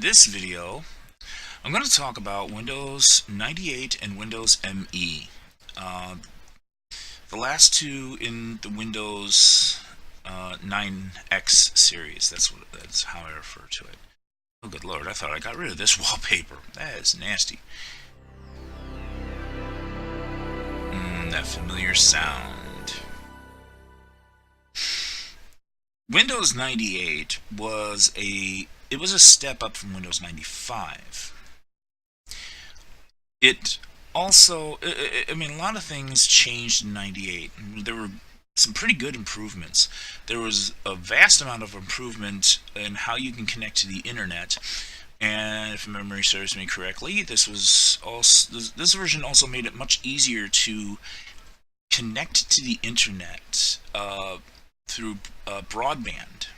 this video, I'm going to talk about Windows 98 and Windows ME. Uh, the last two in the Windows 9X series. That's how I refer to it. Oh, good lord! I thought I got rid of this wallpaper. That is nasty. That familiar sound. Windows 98 was a step up from Windows 95. It also, I mean, a lot of things changed in 98. There were some pretty good improvements. There was a vast amount of improvement in how you can connect to the internet. And if memory serves me correctly, this version also made it much easier to connect to the internet through broadband.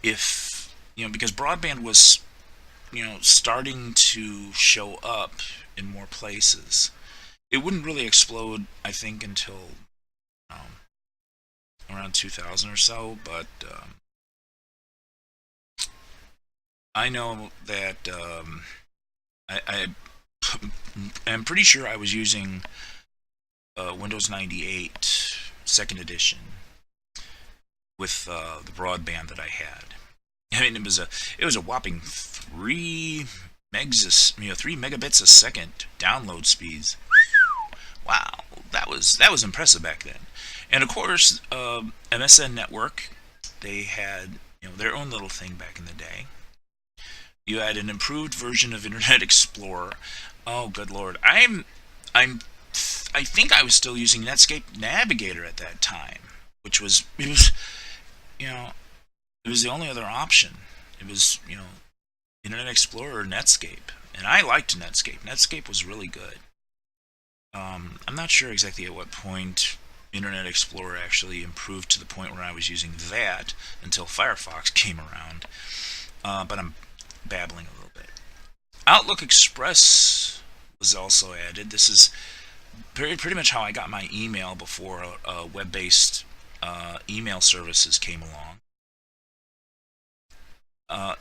If because broadband was starting to show up in more places. It wouldn't really explode, I think, until around 2000 or so, but I know that I am pretty sure I was using Windows 98 second edition with the broadband that I had. I mean, it was a whopping 3 megabits a second download speeds. Wow, that was impressive back then. And of course, MSN Network, they had their own little thing back in the day. You had an improved version of Internet Explorer. Oh, good lord, I think I was still using Netscape Navigator at that time, which was you know it was the only other option. It was Internet Explorer or Netscape, and I liked Netscape. Netscape was really good. I'm not sure exactly at what point Internet Explorer actually improved to the point where I was using that until Firefox came around. But I'm babbling a little bit. Outlook Express was also added. This is pretty much how I got my email before web-based email services came along.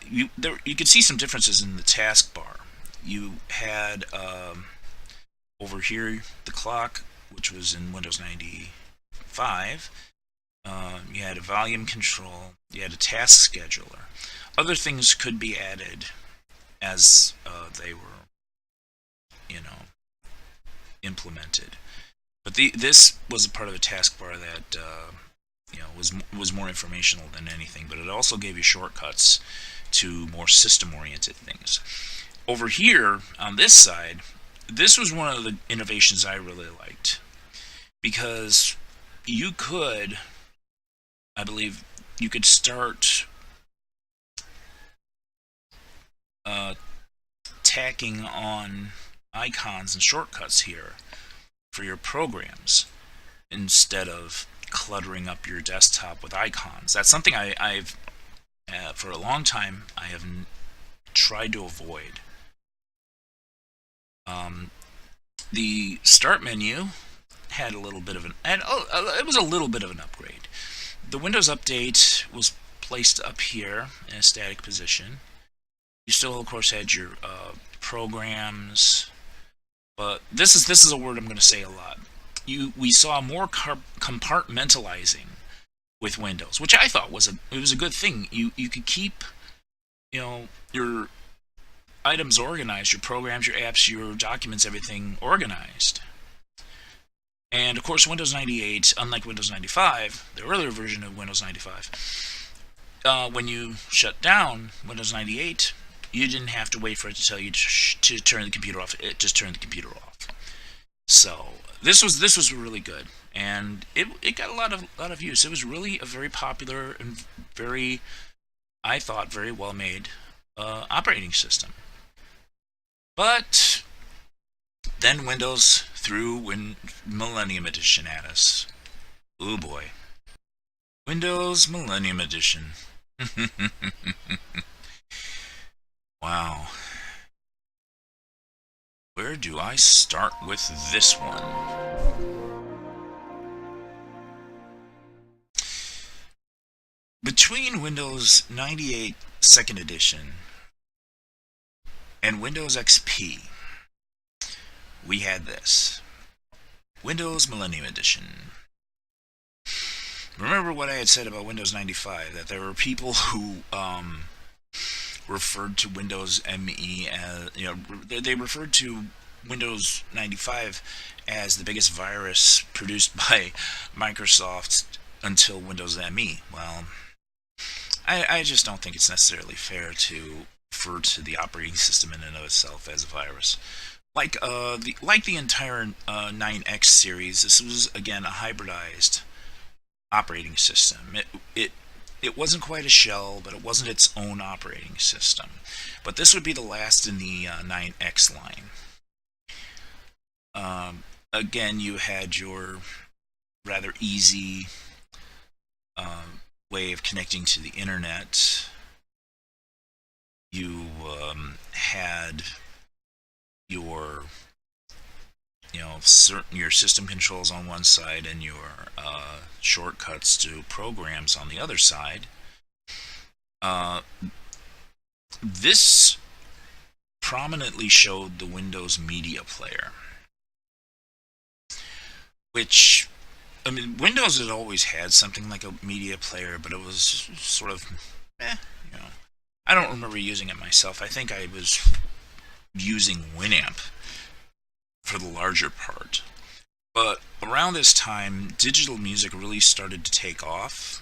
You could see some differences in the taskbar. You had over here the clock, which was in Windows 95. You had a volume control. You had a task scheduler. Other things could be added as they were, implemented. But this was a part of the taskbar that was more informational than anything. But it also gave you shortcuts to more system-oriented things. Over here on this side, this was one of the innovations I really liked, because you could, I believe, you could start tacking on icons and shortcuts here for your programs instead of cluttering up your desktop with icons. That's something I've for a long time I have tried to avoid. The start menu had a little bit of it was a little bit of an upgrade. The Windows Update was placed up here in a static position. You still, of course, had your programs, but this is a word I'm going to say a lot. We saw more compartmentalizing with Windows, which I thought was a good thing. You could keep your items organized, your programs, your apps, your documents, everything organized. And of course, Windows 98, unlike Windows 95, the earlier version of Windows 95, when you shut down Windows 98, you didn't have to wait for it to tell you to turn the computer off. It just turned the computer off. So this was really good, and it got a lot of use. It was really a very popular and I thought, very well made operating system. But then Windows threw Millennium Edition at us. Oh boy. Windows Millennium Edition. Wow. Where do I start with this one? Between Windows 98 Second Edition And Windows XP, we had this. Windows Millennium Edition. Remember what I had said about Windows 95, that there were people who referred to Windows ME as, they referred to Windows 95 as the biggest virus produced by Microsoft until Windows ME. Well, I just don't think it's necessarily fair to refer to the operating system in and of itself as a virus. Like the entire 9X series, this was again a hybridized operating system. It wasn't quite a shell, but it wasn't its own operating system. But this would be the last in the 9X line. Again, you had your rather easy way of connecting to the internet. You had your your system controls on one side and your shortcuts to programs on the other side. This prominently showed the Windows Media Player, which, I mean, Windows had always had something like a media player, but it was sort of, you know. I don't remember using it myself. I think I was using Winamp for the larger part. But around this time, digital music really started to take off.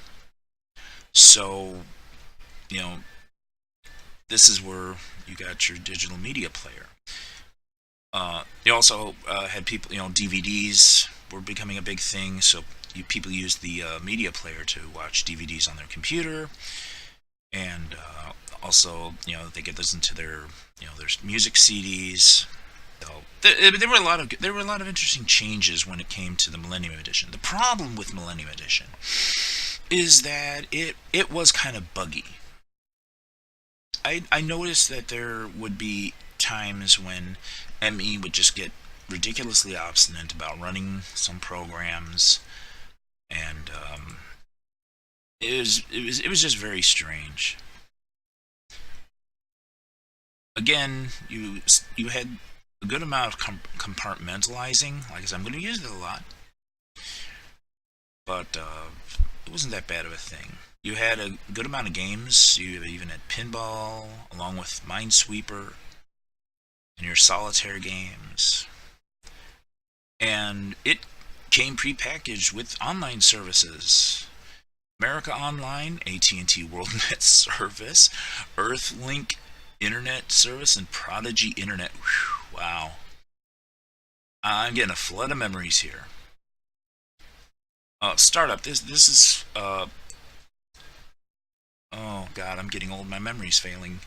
So, you know, this is where you got your digital media player. You also had people, DVDs were becoming a big thing. So people used the media player to watch DVDs on their computer, and also, they could listen to their music CDs. So there were a lot of interesting changes when it came to the Millennium Edition. The problem with Millennium Edition is that it was kind of buggy. I noticed that there would be times when ME would just get ridiculously obstinate about running some programs, and it was just very strange. Again, you had a good amount of compartmentalizing. Like I said, I'm going to use it a lot, but it wasn't that bad of a thing. You had a good amount of games. You even had pinball, along with Minesweeper, and your solitaire games. And it came prepackaged with online services. America Online, AT&T WorldNet service, Earthlink Internet service, and Prodigy Internet. Whew, wow. I'm getting a flood of memories here. Startup. This is oh god, I'm getting old. My memory's failing.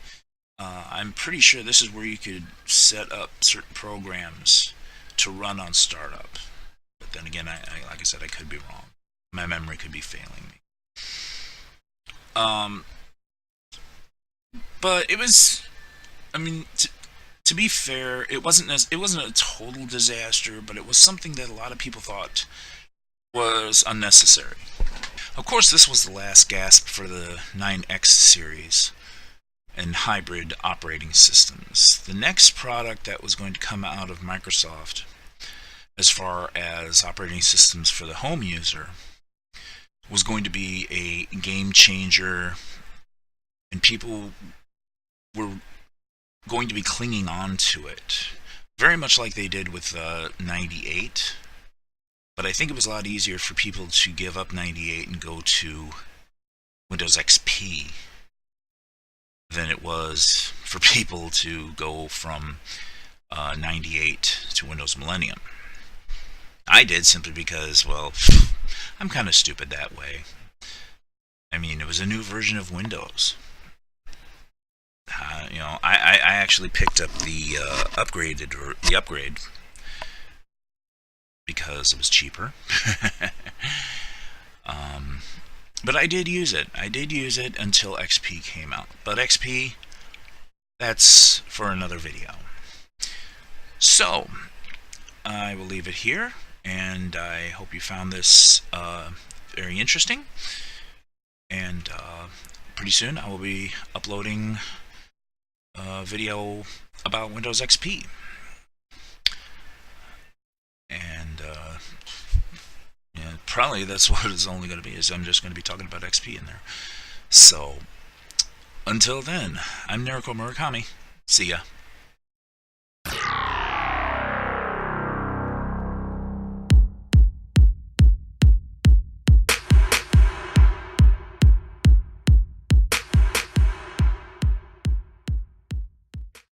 I'm pretty sure this is where you could set up certain programs to run on startup. But then again, like I said, I could be wrong. My memory could be failing me. But it was, I mean, to be fair, it wasn't a total disaster, but it was something that a lot of people thought was unnecessary. Of course, this was the last gasp for the 9X series and hybrid operating systems. The next product that was going to come out of Microsoft, as far as operating systems for the home user, was going to be a game changer, and people were going to be clinging on to it, very much like they did with 98. But I think it was a lot easier for people to give up 98 and go to Windows XP than it was for people to go from 98 to Windows Millennium. I did, simply because, well, I'm kind of stupid that way. I mean, it was a new version of Windows. I actually picked up the upgrade because it was cheaper. But I did use it. I did use it until XP came out. But XP, that's for another video. So, I will leave it here, and I hope you found this very interesting. And pretty soon I will be uploading a video about Windows XP. And yeah, probably that's what it's only going to be, is I'm just going to be talking about XP in there. So, until then, I'm Nariko Murakami. See ya.